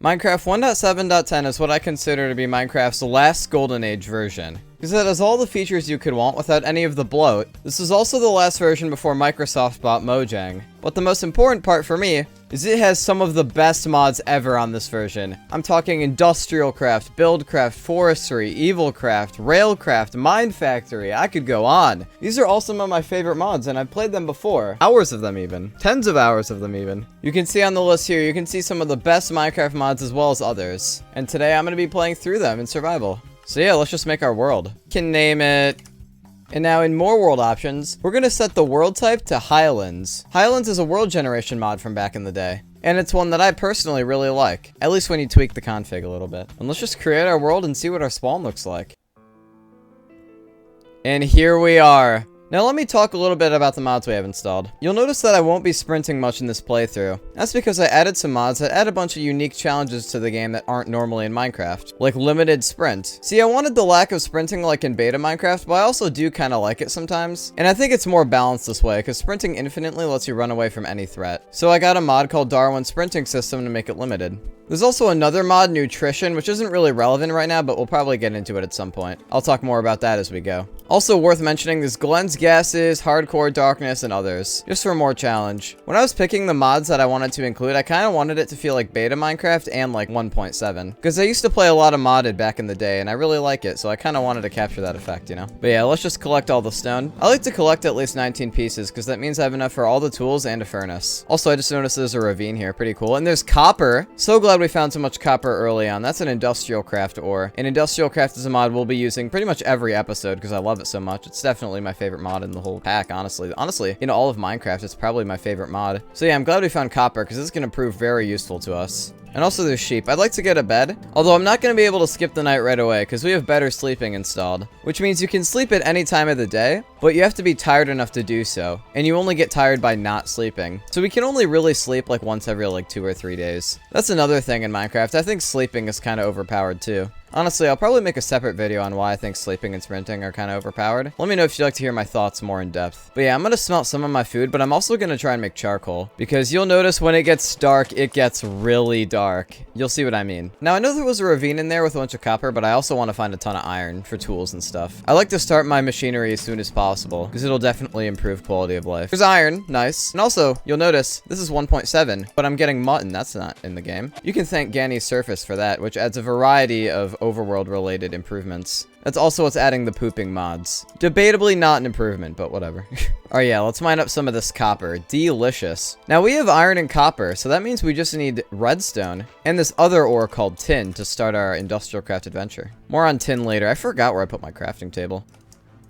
Minecraft 1.7.10 is what I consider to be Minecraft's last golden age version, because it has all the features you could want without any of the bloat. This is also the last version before Microsoft bought Mojang. But the most important part for me is it has some of the best mods ever on this version. I'm talking Industrialcraft, buildcraft, forestry, evilcraft, railcraft, mine factory. I could go on. These are all some of my favorite mods, and I've played them before. Hours of them even. Tens of hours of them even. You can see on the list here, you can see some of the best Minecraft mods as well as others. And today I'm going to be playing through them in survival. So yeah, let's just make our world. Can name it... And now in more world options, we're going to set the world type to Highlands. Highlands is a world generation mod from back in the day. And it's one that I personally really like. At least when you tweak the config a little bit. And let's just create our world and see what our spawn looks like. And here we are. Now let me talk a little bit about the mods we have installed. You'll notice that I won't be sprinting much in this playthrough. That's because I added some mods that add a bunch of unique challenges to the game that aren't normally in Minecraft, like limited sprint. See, I wanted the lack of sprinting like in beta Minecraft, but I also do kind of like it sometimes. And I think it's more balanced this way, because sprinting infinitely lets you run away from any threat. So I got a mod called Darwin's Sprinting System to make it limited. There's also another mod, Nutrition, which isn't really relevant right now, but we'll probably get into it at some point. I'll talk more about that as we go. Also worth mentioning, there's Glenn's Gases, Hardcore Darkness, and others, just for more challenge. When I was picking the mods that I wanted to include, I kind of wanted it to feel like beta Minecraft and like 1.7, because I used to play a lot of modded back in the day, and I really like it, so I kind of wanted to capture that effect, you know? But yeah, let's just collect all the stone. I like to collect at least 19 pieces, because that means I have enough for all the tools and a furnace. Also, I just noticed there's a ravine here, pretty cool, and there's copper. So glad we found so much copper early on. That's an Industrialcraft ore. And Industrialcraft is a mod we'll be using pretty much every episode because I love it so much. It's definitely my favorite mod in the whole pack, honestly. Honestly, in all of Minecraft, it's probably my favorite mod. So yeah, I'm glad we found copper because this is going to prove very useful to us. And also there's sheep. I'd like to get a bed, although I'm not going to be able to skip the night right away because we have better sleeping installed, which means you can sleep at any time of the day, but you have to be tired enough to do so, and you only get tired by not sleeping. So we can only really sleep like once every like 2 or 3 days. That's another thing in Minecraft. I think sleeping is kind of overpowered too. Honestly, I'll probably make a separate video on why I think sleeping and sprinting are kind of overpowered. Let me know if you'd like to hear my thoughts more in depth. But yeah, I'm going to smelt some of my food, but I'm also going to try and make charcoal. Because you'll notice when it gets dark, it gets really dark. You'll see what I mean. Now, I know there was a ravine in there with a bunch of copper, but I also want to find a ton of iron for tools and stuff. I like to start my machinery as soon as possible, because it'll definitely improve quality of life. There's iron, nice. And also, you'll notice, this is 1.7, but I'm getting mutton. That's not in the game. You can thank Ganny's Surface for that, which adds a variety of overworld-related improvements. That's also what's adding the pooping mods. Debatably not an improvement, but whatever. Alright, yeah, let's mine up some of this copper. Delicious. Now, we have iron and copper, so that means we just need redstone and this other ore called tin to start our Industrialcraft adventure. More on tin later. I forgot where I put my crafting table.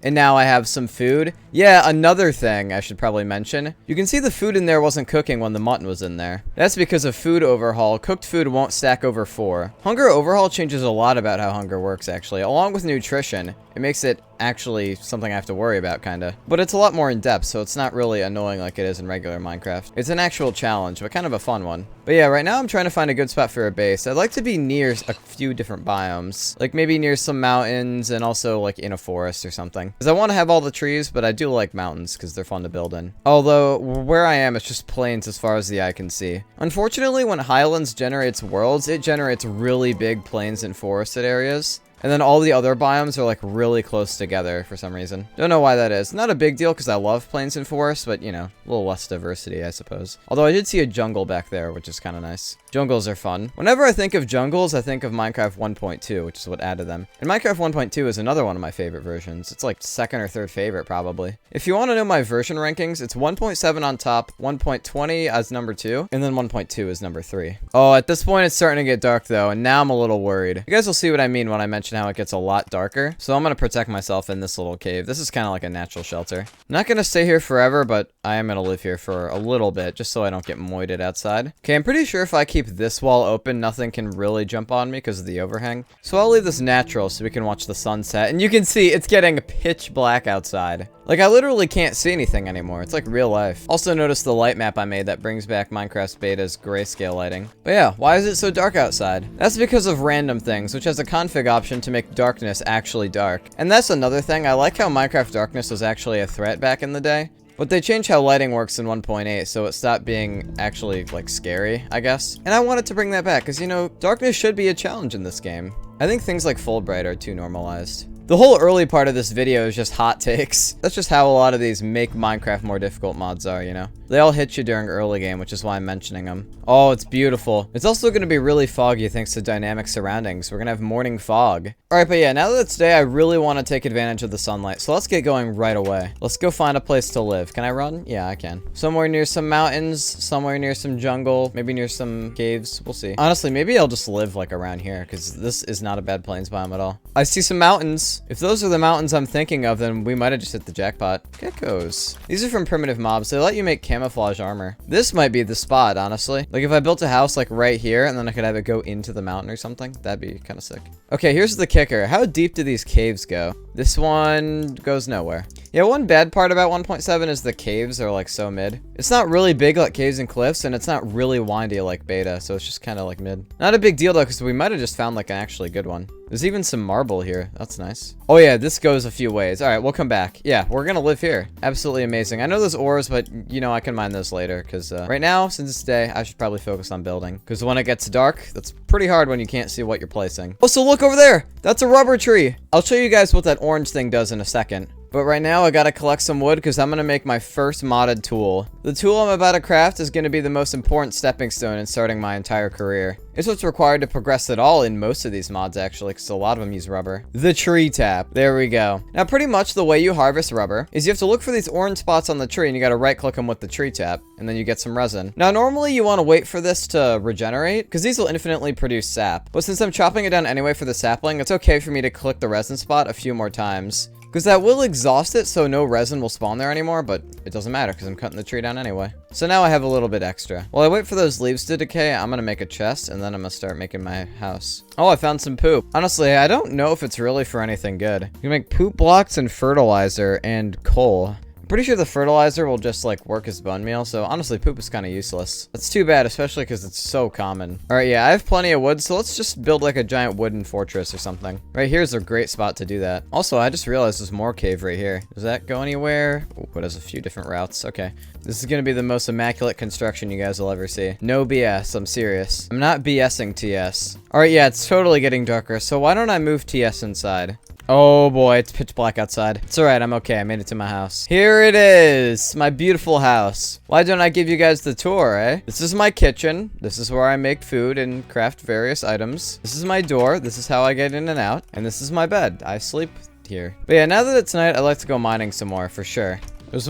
And now I have some food. Yeah, another thing I should probably mention. You can see the food in there wasn't cooking when the mutton was in there. That's because of food overhaul. Cooked food won't stack over 4. Hunger overhaul changes a lot about how hunger works, actually. Along with nutrition, it makes it actually something I have to worry about, kinda. But it's a lot more in-depth, so it's not really annoying like it is in regular Minecraft. It's an actual challenge, but kind of a fun one. But yeah, right now I'm trying to find a good spot for a base. I'd like to be near a few different biomes. Like maybe near some mountains and also like in a forest or something. Because I want to have all the trees, but I do like mountains because they're fun to build in. Although, where I am, it's just plains as far as the eye can see. Unfortunately, when Highlands generates worlds, it generates really big plains and forested areas. And then all the other biomes are like really close together for some reason. Don't know why that is. Not a big deal because I love plains and forests, but you know, a little less diversity, I suppose. Although I did see a jungle back there, which is kind of nice. Jungles are fun. Whenever I think of jungles, I think of Minecraft 1.2, which is what added them. And Minecraft 1.2 is another one of my favorite versions. It's like second or third favorite, probably. If you want to know my version rankings, it's 1.7 on top, 1.20 as number 2, and then 1.2 is number 3. Oh, at this point, it's starting to get dark, though, and now I'm a little worried. You guys will see what I mean when I mention how it gets a lot darker. So I'm going to protect myself in this little cave. This is kind of like a natural shelter. I'm not going to stay here forever, but I am going to live here for a little bit, just so I don't get moited outside. Okay, I'm pretty sure if I keep this wall open, nothing can really jump on me because of the overhang. So I'll leave this natural so we can watch the sunset. And you can see it's getting pitch black outside. Like, I literally can't see anything anymore. It's like real life. Also notice the light map I made that brings back Minecraft's beta's grayscale lighting. But yeah, why is it so dark outside? That's because of random things, which has a config option to make darkness actually dark. And that's another thing. I like how Minecraft darkness was actually a threat back in the day. But they changed how lighting works in 1.8, so it stopped being actually, like, scary, I guess. And I wanted to bring that back, because, you know, darkness should be a challenge in this game. I think things like Fulbright are too normalized. The whole early part of this video is just hot takes. That's just how a lot of these make Minecraft more difficult mods are, you know? They all hit you during early game, which is why I'm mentioning them. Oh, it's beautiful. It's also going to be really foggy thanks to dynamic surroundings. We're going to have morning fog. Alright, but yeah, now that it's day, I really want to take advantage of the sunlight. So let's get going right away. Let's go find a place to live. Can I run? Yeah, I can. Somewhere near some mountains, somewhere near some jungle, maybe near some caves. We'll see. Honestly, maybe I'll just live like around here because this is not a bad plains biome at all. I see some mountains. If those are the mountains I'm thinking of, then we might have just hit the jackpot. Geckos. These are from primitive mobs. They let you make camouflage armor. This might be the spot, honestly. Like if I built a house like right here and then I could have it go into the mountain or something, that'd be kind of sick. Okay, here's the kicker. How deep do these caves go? This one goes nowhere. Yeah, one bad part about 1.7 is the caves are like so mid. It's not really big like caves and cliffs, and it's not really windy like beta, so it's just kind of like mid. Not a big deal though, because we might have just found like an actually good one. There's even some marble here. That's nice. Oh yeah, this goes a few ways. All right, we'll come back. Yeah, we're gonna live here. Absolutely amazing. I know there's ores, but you know, I can mine those later, because right now, since it's day, I should probably focus on building. Because when it gets dark, that's pretty hard when you can't see what you're placing. Oh, so look over there. That's a rubber tree. I'll show you guys what that orange thing does in a second. But right now, I gotta collect some wood because I'm gonna make my first modded tool. The tool I'm about to craft is gonna be the most important stepping stone in starting my entire career. It's what's required to progress at all in most of these mods, actually, because a lot of them use rubber. The tree tap. There we go. Now, pretty much the way you harvest rubber is you have to look for these orange spots on the tree, and you gotta right-click them with the tree tap, and then you get some resin. Now, normally you want to wait for this to regenerate, because these will infinitely produce sap. But since I'm chopping it down anyway for the sapling, it's okay for me to click the resin spot a few more times. Because that will exhaust it, so no resin will spawn there anymore, but it doesn't matter because I'm cutting the tree down anyway. So now I have a little bit extra. While I wait for those leaves to decay, I'm going to make a chest, and then I'm going to start making my house. Oh, I found some poop. Honestly, I don't know if it's really for anything good. You can make poop blocks and fertilizer and coal. Pretty sure the fertilizer will just like work as bone meal, so honestly poop is kind of useless. That's too bad, especially because it's so common. All right, yeah, I have plenty of wood, so let's just build like a giant wooden fortress or something. Right here's a great spot to do that. Also, I just realized there's more cave right here. Does that go anywhere? Oh, it has a few different routes. Okay, this is gonna be the most immaculate construction you guys will ever see. No BS, I'm serious. I'm not BSing TS. All right, yeah, it's totally getting darker, so why don't I move TS inside? Oh boy, it's pitch black outside. It's alright, I'm okay. I made it to my house. Here it is, my beautiful house. Why don't I give you guys the tour, eh? This is my kitchen. This is where I make food and craft various items. This is my door. This is how I get in and out. And this is my bed. I sleep here. But yeah, now that it's night, I like to go mining some more, for sure. Because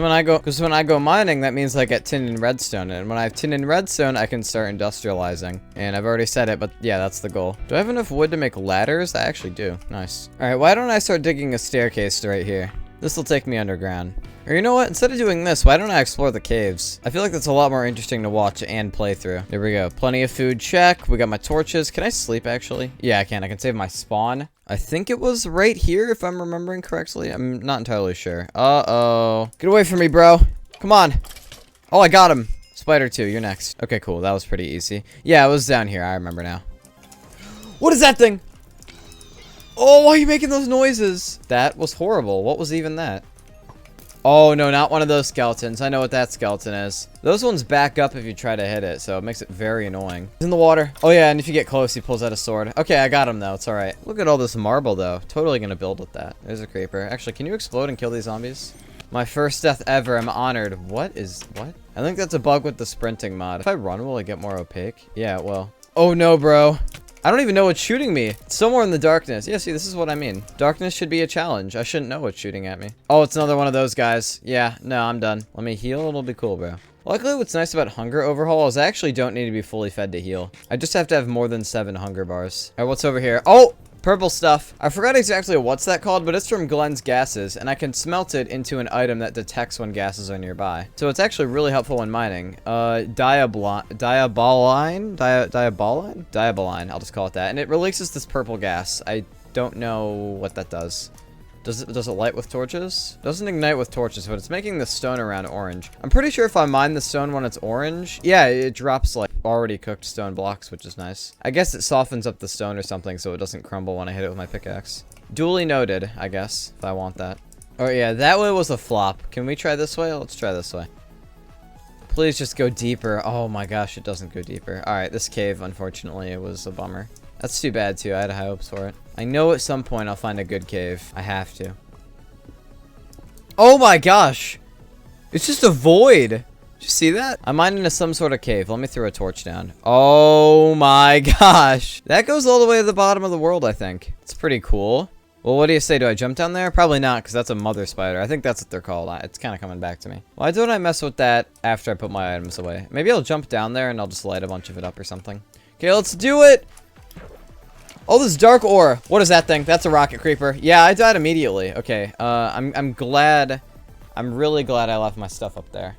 when I go mining, that means I get tin and redstone. And when I have tin and redstone, I can start industrializing. And I've already said it, but yeah, that's the goal. Do I have enough wood to make ladders? I actually do. Nice. All right, why don't I start digging a staircase right here? This will take me underground. Or you know what? Instead of doing this, why don't I explore the caves? I feel like that's a lot more interesting to watch and play through. There we go. Plenty of food, check. We got my torches. Can I sleep, actually? Yeah, I can. I can save my spawn. I think it was right here, if I'm remembering correctly. I'm not entirely sure. Uh-oh. Get away from me, bro. Come on. Oh, I got him. Spider 2, you're next. Okay, cool. That was pretty easy. Yeah, it was down here. I remember now. What is that thing? Oh, why are you making those noises? That was horrible. What was even that? Oh, no, not one of those skeletons. I know what that skeleton is. Those ones back up if you try to hit it, so it makes it very annoying. He's in the water. Oh, yeah, and if you get close, he pulls out a sword. Okay, I got him, though. It's all right. Look at all this marble, though. Totally gonna build with that. There's a creeper. Actually, can you explode and kill these zombies? My first death ever. I'm honored. What? I think that's a bug with the sprinting mod. If I run, will it get more opaque? Yeah, it will. Oh, no, bro. I don't even know what's shooting me. It's somewhere in the darkness. Yeah, see, this is what I mean. Darkness should be a challenge. I shouldn't know what's shooting at me. Oh, it's another one of those guys. Yeah, no, I'm done. Let me heal. It'll be cool, bro. Luckily, what's nice about Hunger Overhaul is I actually don't need to be fully fed to heal. I just have to have more than 7 hunger bars. All right, what's over here? Oh! Purple stuff. I forgot exactly what's that called, but it's from Glenn's gases, and I can smelt it into an item that detects when gases are nearby. So it's actually really helpful when mining. Diaboline? I'll just call it that. And it releases this purple gas. I don't know what that does. Does it light with torches? Doesn't ignite with torches, but it's making the stone around orange. I'm pretty sure if I mine the stone when it's orange, yeah, it drops like already cooked stone blocks, which is nice. I guess it softens up the stone or something so it doesn't crumble when I hit it with my pickaxe. Duly noted, I guess, if I want that. Oh yeah, that way was a flop. Can we try this way? Let's try this way. Please just go deeper. Oh my gosh, it doesn't go deeper. Alright, this cave, unfortunately, it was a bummer. That's too bad, too. I had high hopes for it. I know at some point I'll find a good cave. I have to. Oh my gosh! It's just a void! Did you see that? I'm mining into some sort of cave. Let me throw a torch down. Oh my gosh! That goes all the way to the bottom of the world, I think. It's pretty cool. Well, what do you say? Do I jump down there? Probably not, because that's a mother spider. I think that's what they're called. It's kind of coming back to me. Why don't I mess with that after I put my items away? Maybe I'll jump down there and I'll just light a bunch of it up or something. Okay, let's do it! Oh, this dark ore. What is that thing? That's a rocket creeper. Yeah, I died immediately. Okay, I'm glad. I'm really glad I left my stuff up there.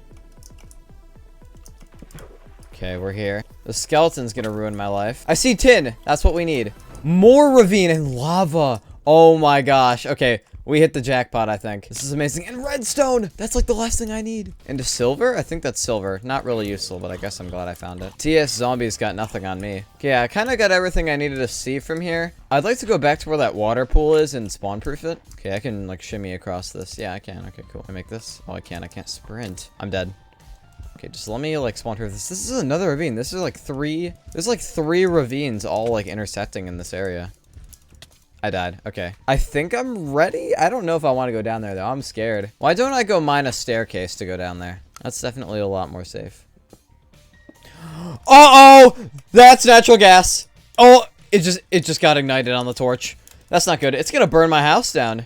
Okay, we're here. The skeleton's gonna ruin my life. I see tin. That's what we need. More ravine and lava. Oh my gosh. Okay, we hit the jackpot, I think. This is amazing. And redstone! That's like the last thing I need. And to silver? I think that's silver. Not really useful, but I guess I'm glad I found it. TS zombies got nothing on me. Okay, yeah, I kind of got everything I needed to see from here. I'd like to go back to where that water pool is and spawn-proof it. Okay, I can, like, shimmy across this. Yeah, I can. Okay, cool. Can I make this? Oh, I can't. I can't sprint. I'm dead. Okay, just let me, like, spawn-proof this. This is another ravine. This is, like, three... There's, like, 3 ravines all, like, intersecting in this area. I died. Okay. I think I'm ready. I don't know if I want to go down there, though. I'm scared. Why don't I go mine a staircase to go down there? That's definitely a lot more safe. Uh-oh! That's natural gas. Oh, it just got ignited on the torch. That's not good. It's gonna burn my house down.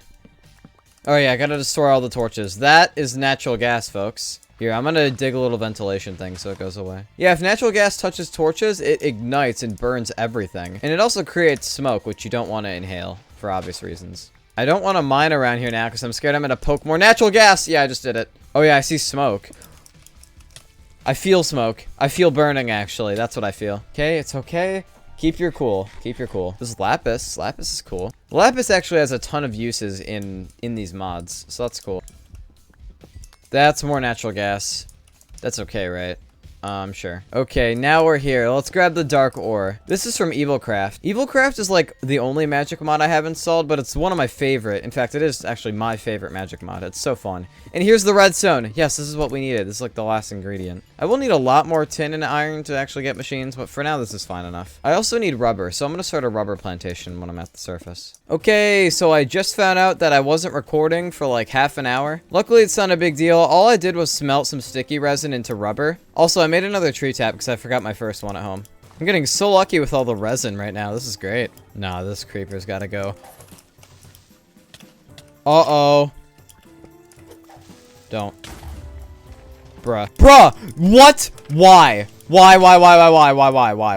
Oh, yeah. I gotta destroy all the torches. That is natural gas, folks. Here, I'm gonna dig a little ventilation thing so it goes away. Yeah, if natural gas touches torches, it ignites and burns everything. And it also creates smoke, which you don't want to inhale, for obvious reasons. I don't want to mine around here now, because I'm scared I'm gonna poke more natural gas! Yeah, I just did it. Oh yeah, I see smoke. I feel smoke. I feel burning, actually. That's what I feel. Okay, it's okay. Keep your cool. Keep your cool. This is lapis. Lapis is cool. Lapis actually has a ton of uses in these mods, so that's cool. That's more natural gas. That's okay, right? Sure. Okay, now we're here. Let's grab the dark ore. This is from buildcraft. Buildcraft is like the only magic mod I have installed, but it's one of my favorite. In fact, it is actually my favorite magic mod. It's so fun. And here's the redstone. Yes, this is what we needed. This is like the last ingredient. I will need a lot more tin and iron to actually get machines, but for now, this is fine enough. I also need rubber, so I'm going to start a rubber plantation when I'm at the surface. Okay, so I just found out that I wasn't recording for like half an hour. Luckily, it's not a big deal. All I did was smelt some sticky resin into rubber. Also, I made another tree tap because I forgot my first one at home. I'm getting so lucky with all the resin right now. This is great. Nah, this creeper's gotta go. Uh-oh. Don't. Bruh. Bruh! What? Why?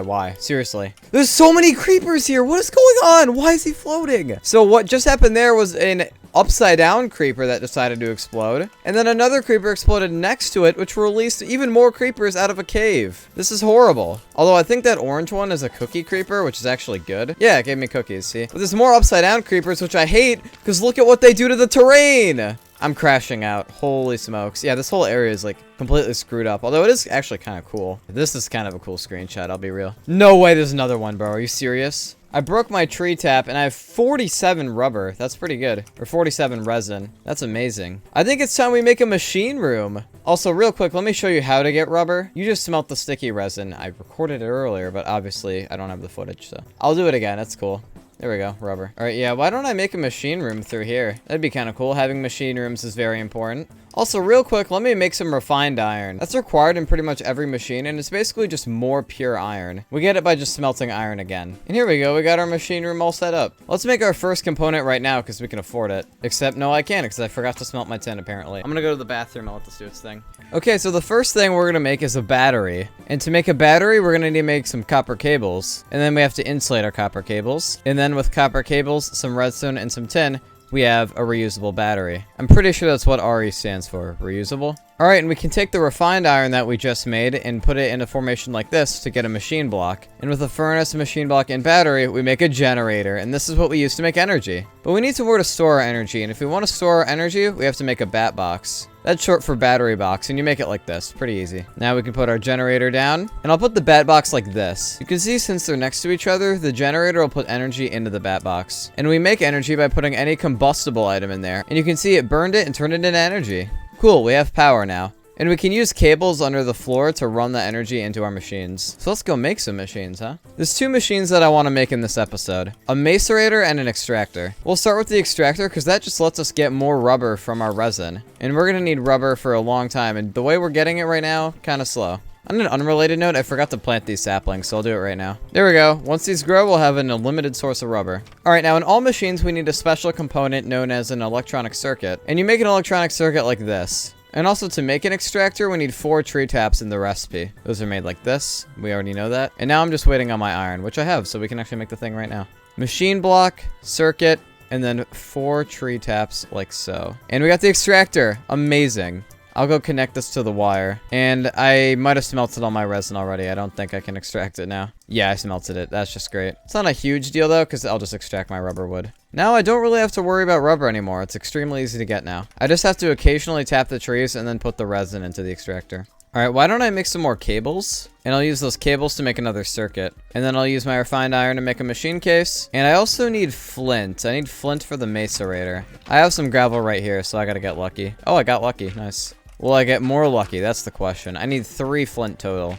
Why? Seriously. There's so many creepers here. What is going on? Why is he floating? So what just happened there was an upside down creeper that decided to explode. And then another creeper exploded next to it, which released even more creepers out of a cave. This is horrible. Although I think that orange one is a cookie creeper, which is actually good. Yeah, it gave me cookies, see? But there's more upside down creepers, which I hate, because look at what they do to the terrain. I'm crashing out. Holy smokes. Yeah, this whole area is like completely screwed up. Although it is actually kind of cool. This is kind of a cool screenshot, I'll be real. No way there's another one, bro. Are you serious? I broke my tree tap and I have 47 rubber. That's pretty good. Or 47 resin. That's amazing. I think it's time we make a machine room. Also, real quick, let me show you how to get rubber. You just smelt the sticky resin. I recorded it earlier, but obviously I don't have the footage, so I'll do it again. That's cool. There we go, rubber. All right, yeah, why don't I make a machine room through here? That'd be kind of cool. Having machine rooms is very important. Also, real quick, let me make some refined iron. That's required in pretty much every machine, and it's basically just more pure iron. We get it by just smelting iron again. And here we go, we got our machine room all set up. Let's make our first component right now, because we can afford it. Except, no, I can't, because I forgot to smelt my tin, apparently. I'm gonna go to the bathroom and let this do its thing. Okay, so the first thing we're gonna make is a battery. And to make a battery, we're gonna need to make some copper cables. And then we have to insulate our copper cables. And then with copper cables, some redstone, and some tin, we have a reusable battery. I'm pretty sure that's what RE stands for. Reusable? Alright, and we can take the refined iron that we just made and put it in a formation like this to get a machine block. And with a furnace, a machine block, and battery, we make a generator, and this is what we use to make energy. But we need somewhere to store our energy, and if we want to store our energy, we have to make a bat box. That's short for battery box, and you make it like this. Pretty easy. Now we can put our generator down, and I'll put the bat box like this. You can see since they're next to each other, the generator will put energy into the bat box. And we make energy by putting any combustible item in there, and you can see it burned it and turned it into energy. Cool, we have power now. And we can use cables under the floor to run the energy into our machines. So let's go make some machines, huh? There's two machines that I want to make in this episode. A macerator and an extractor. We'll start with the extractor because that just lets us get more rubber from our resin. And we're going to need rubber for a long time. And the way we're getting it right now, kind of slow. On an unrelated note, I forgot to plant these saplings, so I'll do it right now. There we go. Once these grow, we'll have an unlimited source of rubber. Alright, now in all machines, we need a special component known as an electronic circuit. And you make an electronic circuit like this. And also to make an extractor, we need 4 tree taps in the recipe. Those are made like this. We already know that. And now I'm just waiting on my iron, which I have, so we can actually make the thing right now. Machine block, circuit, and then 4 tree taps like so. And we got the extractor. Amazing. I'll go connect this to the wire. And I might have smelted all my resin already. I don't think I can extract it now. Yeah, I smelted it. That's just great. It's not a huge deal though, because I'll just extract my rubber wood. Now I don't really have to worry about rubber anymore. It's extremely easy to get now. I just have to occasionally tap the trees and then put the resin into the extractor. Alright, why don't I make some more cables? And I'll use those cables to make another circuit. And then I'll use my refined iron to make a machine case. And I also need flint. I need flint for the macerator. I have some gravel right here, so I gotta get lucky. Oh, I got lucky. Nice. Will I get more lucky? That's the question. I need 3 flint total.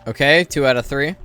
Okay, 2 out of 3.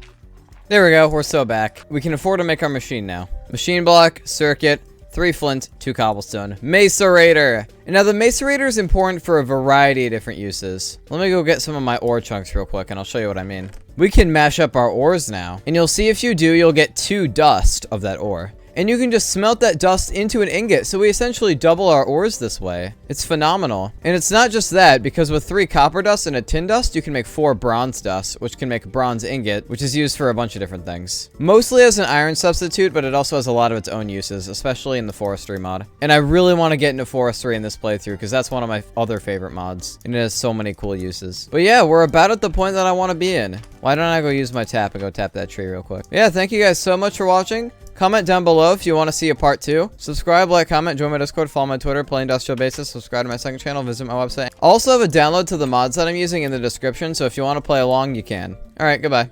There we go. We're so back. We can afford to make our machine now. Machine block, circuit, 3 flint, 2 cobblestone. Macerator! And now the macerator is important for a variety of different uses. Let me go get some of my ore chunks real quick and I'll show you what I mean. We can mash up our ores now. And you'll see if you do, you'll get 2 dust of that ore. And you can just smelt that dust into an ingot, so we essentially double our ores this way. It's phenomenal. And it's not just that, because with 3 copper dust and a tin dust, you can make 4 bronze dust, which can make a bronze ingot, which is used for a bunch of different things. Mostly as an iron substitute, but it also has a lot of its own uses, especially in the forestry mod. And I really want to get into forestry in this playthrough, because that's one of my other favorite mods. And it has so many cool uses. But yeah, we're about at the point that I want to be in. Why don't I go use my tap and go tap that tree real quick? Yeah, thank you guys so much for watching. Comment down below if you want to see a part 2. Subscribe, like, comment, join my Discord, follow my Twitter, play Industrial Basis, subscribe to my second channel, visit my website. I also have a download to the mods that I'm using in the description, so if you want to play along, you can. Alright, goodbye.